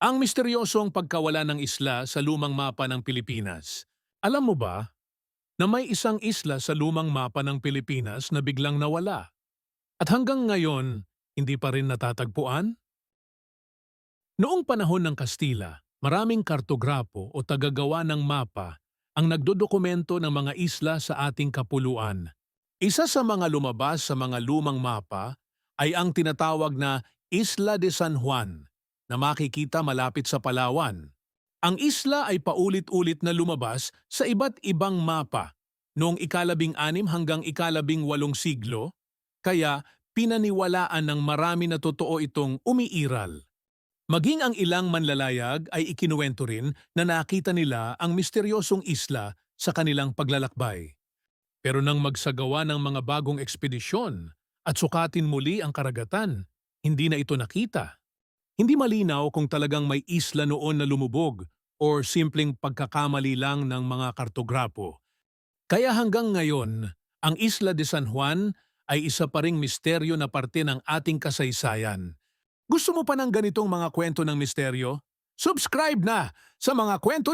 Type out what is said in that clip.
Ang misteryosong pagkawala ng isla sa lumang mapa ng Pilipinas. Alam mo ba na may isang isla sa lumang mapa ng Pilipinas na biglang nawala? At hanggang ngayon, hindi pa rin natatagpuan? Noong panahon ng Kastila, maraming kartograpo o tagagawa ng mapa ang nagdodokumento ng mga isla sa ating kapuluan. Isa sa mga lumabas sa mga lumang mapa ay ang tinatawag na Isla de San Juan na makikita malapit sa Palawan. Ang isla ay paulit-ulit na lumabas sa iba't ibang mapa noong ika-16 hanggang ika-18 siglo, kaya pinaniwalaan ng marami na totoo itong umiiral. Maging ang ilang manlalayag ay ikinuwento rin na nakita nila ang misteryosong isla sa kanilang paglalakbay. Pero nang magsagawa ng mga bagong ekspedisyon at sukatin muli ang karagatan, hindi na ito nakita. Hindi malinaw kung talagang may isla noon na lumubog or simpleng pagkakamali lang ng mga kartograpo. Kaya hanggang ngayon, ang Isla de San Juan ay isa pa ring misteryo na parte ng ating kasaysayan. Gusto mo pa ng ganitong mga kwento ng misteryo? Subscribe na sa mga kwento ni